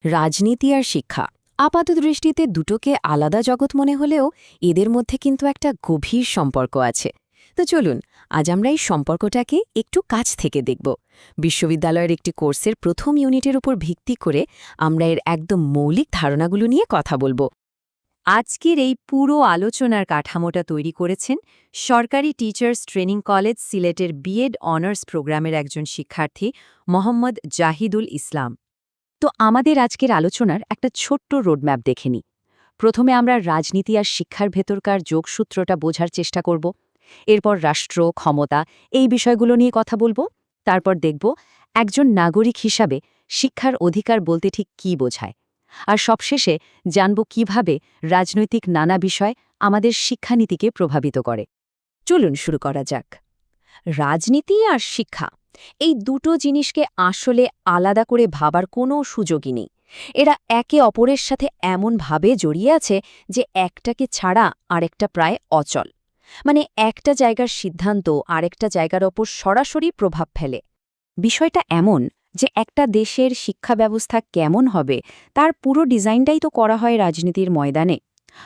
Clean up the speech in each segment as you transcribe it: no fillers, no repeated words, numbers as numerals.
রাজনীতি আর শিক্ষা আপাতদৃষ্টিতে দুটোকে আলাদা জগৎ মনে হলেও এদের মধ্যে কিন্তু একটা গভীর সম্পর্ক আছে। তো চলুন আজ আমরা এই সম্পর্কটাকে একটু কাছ থেকে দেখব। বিশ্ববিদ্যালয়ের একটি কোর্সের প্রথম ইউনিটের উপর ভিত্তি করে আমরা এর একদম মৌলিক ধারণাগুলো নিয়ে কথা বলবো। আজকের এই পুরো আলোচনার কাঠামোটা তৈরি করেছেন সরকারি টিচার্স ট্রেনিং কলেজ সিলেটের বিএড অনার্স প্রোগ্রামের একজন শিক্ষার্থী মোহাম্মদ জাহিদুল ইসলাম। তো আমাদের আজকের আলোচনার একটা ছোট্ট রোডম্যাপ দেখে নিই। প্রথমে আমরা রাজনীতি আর শিক্ষার ভেতরকার যোগসূত্রটা বোঝার চেষ্টা করব। এরপর রাষ্ট্র, ক্ষমতা এই বিষয়গুলো নিয়ে কথা বলবো। তারপর দেখব একজন নাগরিক হিসাবে শিক্ষার অধিকার বলতে ঠিক কী বোঝায়। আর সবশেষে জানব কিভাবে রাজনৈতিক নানা বিষয় আমাদের শিক্ষানীতিকে প্রভাবিত করে। চলুন শুরু করা যাক। রাজনীতি আর শিক্ষা এই দুটো জিনিসকে আসলে আলাদা করে ভাবার কোনো সুযোগই নেই। এরা একে অপরের সাথে এমনভাবে জড়িয়ে আছে যে একটাকে ছাড়া আরেকটা প্রায় অচল। মানে একটা জায়গার সিদ্ধান্ত আরেকটা জায়গার ওপর সরাসরি প্রভাব ফেলে। বিষয়টা এমন যে একটা দেশের শিক্ষা ব্যবস্থা কেমন হবে তার পুরো ডিজাইনটাই তো করা হয় রাজনীতির ময়দানে।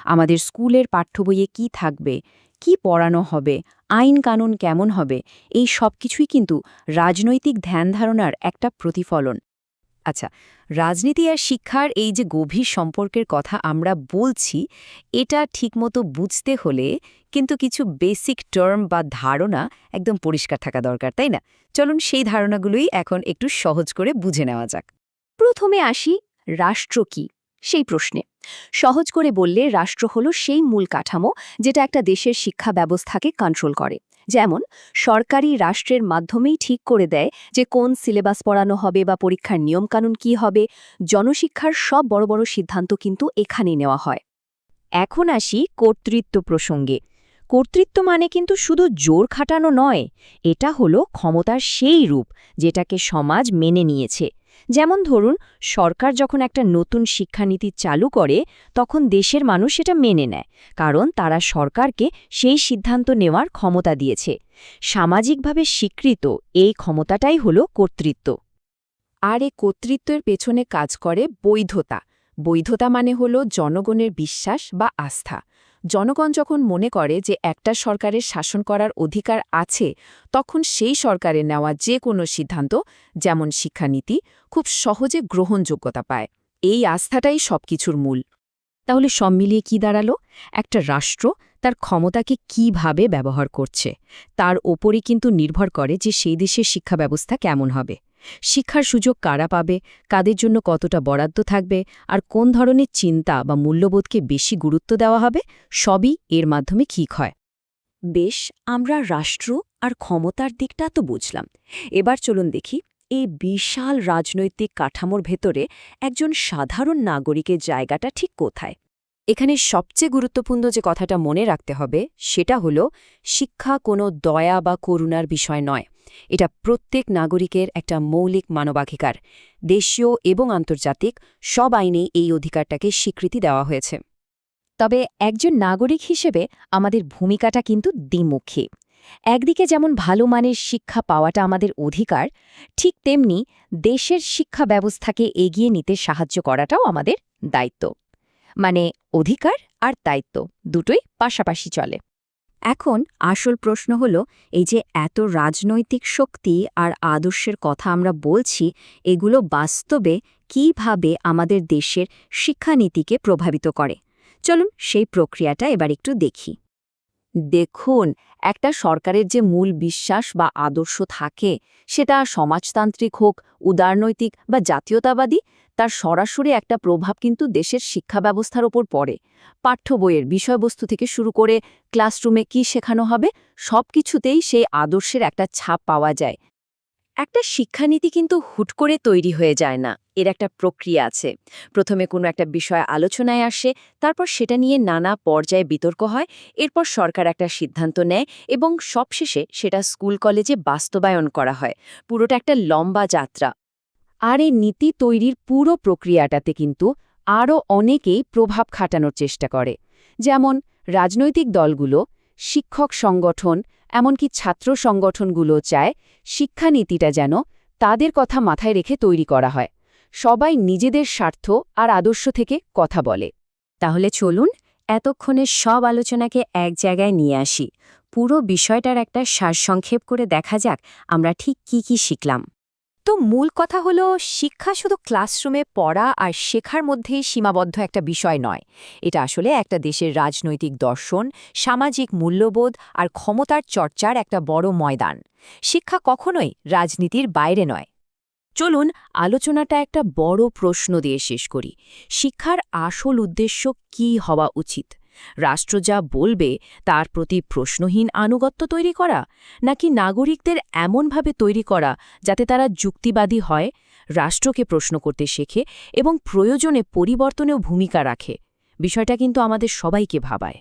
আমাদের স্কুলের পাঠ্যবইয়ে কি থাকবে, কি পড়ানো হবে, আইন কানুন কেমন হবে, এই সব কিছুই কিন্তু রাজনৈতিক ধ্যানধারণার একটা প্রতিফলন। আচ্ছা, রাজনীতি আর শিক্ষার এই যে গভীর সম্পর্কের কথা আমরা বলছি, এটা ঠিকমতো বুঝতে হলে কিন্তু কিছু বেসিক টার্ম বা ধারণা একদম পরিষ্কার থাকা দরকার, তাই না? চলুন সেই ধারণাগুলোই এখন একটু সহজ করে বুঝে নেওয়া যাক। প্রথমে আসি রাষ্ট্র কি সেই প্রশ্নে। সহজ করে বললে রাষ্ট্র হলো সেই মূল কাঠামো যেটা একটা দেশের শিক্ষা ব্যবস্থাকে কন্ট্রোল করে। যেমন সরকারি রাষ্ট্রের মাধ্যমেই ঠিক করে দেয় যে কোন সিলেবাস পড়ানো হবে বা পরীক্ষার নিয়মকানুন কি হবে। জনশিক্ষার সব বড় বড় সিদ্ধান্ত কিন্তু এখানেই নেওয়া হয়। এখন আসি কর্তৃত্ব প্রসঙ্গে। কর্তৃত্ব মানে কিন্তু শুধু জোর খাটানো নয়, এটা হলো ক্ষমতার সেই রূপ যেটাকে সমাজ মেনে নিয়েছে। যেমন ধরুন, সরকার যখন একটা নতুন শিক্ষানীতি চালু করে তখন দেশের মানুষ সেটা মেনে নেয়, কারণ তারা সরকারকে সেই সিদ্ধান্ত নেওয়ার ক্ষমতা দিয়েছে। সামাজিকভাবে স্বীকৃত এই ক্ষমতাটাই হলো কর্তৃত্ব। আর এই কর্তৃত্বের পেছনে কাজ করে বৈধতা। বৈধতা মানে হলো জনগণের বিশ্বাস বা আস্থা। জনগণ যখন মনে করে যে একটা সরকারের শাসন করার অধিকার আছে, তখন সেই সরকারের নেওয়া যে কোনো সিদ্ধান্ত, যেমন শিক্ষানীতি, খুব সহজে গ্রহণযোগ্যতা পায়। এই আস্থাটাই সবকিছুর মূল। তাহলে সব মিলিয়ে কি দাঁড়ালো? একটা রাষ্ট্র তার ক্ষমতাকে কিভাবে ব্যবহার করছে তার ওপরই কিন্তু নির্ভর করে যে সেই দেশের শিক্ষা ব্যবস্থা কেমন হবে। শিক্ষার সুযোগ কারা পাবে, কাদের জন্য কতটা বরাদ্দ থাকবে, আর কোন ধরনের চিন্তা বা মূল্যবোধকে বেশি গুরুত্ব দেওয়া হবে, সবই এর মাধ্যমে ঠিক হয়। বেশ, আমরা রাষ্ট্র আর ক্ষমতার দিকটা তো বুঝলাম। এবার চলুন দেখি এই বিশাল রাজনৈতিক কাঠামোর ভেতরে একজন সাধারণ নাগরিকের জায়গাটা ঠিক কোথায়। এখানে সবচেয়ে গুরুত্বপূর্ণ যে কথাটা মনে রাখতে হবে সেটা হলো, শিক্ষা কোনো দয়া বা করুণার বিষয় নয়। এটা প্রত্যেক নাগরিকের একটা মৌলিক মানবাধিকার। দেশীয় এবং আন্তর্জাতিক সব আইনেই এই অধিকারটাকে স্বীকৃতি দেওয়া হয়েছে। তবে একজন নাগরিক হিসেবে আমাদের ভূমিকাটা কিন্তু দ্বিমুখী। একদিকে যেমন ভালো মানের শিক্ষা পাওয়াটা আমাদের অধিকার, ঠিক তেমনি দেশের শিক্ষা ব্যবস্থাকে এগিয়ে নিতে সাহায্য করাটাও আমাদের দায়িত্ব। মানে অধিকার আর দায়িত্ব দুটোই পাশাপাশি চলে। এখন আসল প্রশ্ন হলো, এই যে এত রাজনৈতিক শক্তি আর আদর্শের কথা আমরা বলছি, এগুলো বাস্তবে কিভাবে আমাদের দেশের শিক্ষানীতিকে প্রভাবিত করে। চলুন সেই প্রক্রিয়াটা এবার একটু দেখি। দেখুন, একটা সরকারের যে মূল বিশ্বাস বা আদর্শ থাকে, সেটা সমাজতান্ত্রিক হোক, উদারনৈতিক বা জাতীয়তাবাদী, তার সরাসরি একটা প্রভাব কিন্তু দেশের শিক্ষা ব্যবস্থার ওপর পড়ে। পাঠ্য বইয়ের বিষয়বস্তু থেকে শুরু করে ক্লাসরুমে কি শেখানো হবে, সব কিছুতেই সেই আদর্শের একটা ছাপ পাওয়া যায়। একটা শিক্ষানীতি কিন্তু হুট করে তৈরি হয়ে যায় না, এর একটা প্রক্রিয়া আছে। প্রথমে কোনো একটা বিষয় আলোচনায় আসে, তারপর সেটা নিয়ে নানা পর্যায়ে বিতর্ক হয়, এরপর সরকার একটা সিদ্ধান্ত নেয় এবং সবশেষে সেটা স্কুল কলেজে বাস্তবায়ন করা হয়। পুরোটা একটা লম্বা যাত্রা। আর এই নীতি তৈরির পুরো প্রক্রিয়াটাতে কিন্তু আরও অনেকেই প্রভাব খাটানোর চেষ্টা করে। যেমন রাজনৈতিক দলগুলো, শিক্ষক সংগঠন, এমনকি ছাত্র সংগঠনগুলো চায় শিক্ষানীতিটা যেন তাদের কথা মাথায় রেখে তৈরি করা হয়। সবাই নিজেদের স্বার্থ আর আদর্শ থেকে কথা বলে। তাহলে চলুন এতক্ষণে সব আলোচনাকে এক জায়গায় নিয়ে আসি, পুরো বিষয়টার একটা সারসংক্ষেপ করে দেখা যাক আমরা ঠিক কি শিখলাম। তো মূল কথা হলো, শিক্ষা শুধু ক্লাসরুমে পড়া আর শেখার মধ্যেই সীমাবদ্ধ একটা বিষয় নয়। এটা আসলে একটা দেশের রাজনৈতিক দর্শন, সামাজিক মূল্যবোধ আর ক্ষমতার চর্চার একটা বড় ময়দান। শিক্ষা কখনোই রাজনীতির বাইরে নয়। চলুন আলোচনাটা একটা বড় প্রশ্ন দিয়ে শেষ করি। শিক্ষার আসল উদ্দেশ্য কী হওয়া উচিত? রাষ্ট্র যা বলবে তার প্রতি প্রশ্নহীন আনুগত্য তৈরি করা, নাকি নাগরিকদের এমনভাবে তৈরি করা যাতে তারা যুক্তিবাদী হয়, রাষ্ট্রকে প্রশ্ন করতে শেখে এবং প্রয়োজনে পরিবর্তনেও ভূমিকা রাখে? বিষয়টা কিন্তু আমাদের সবাইকে ভাবায়।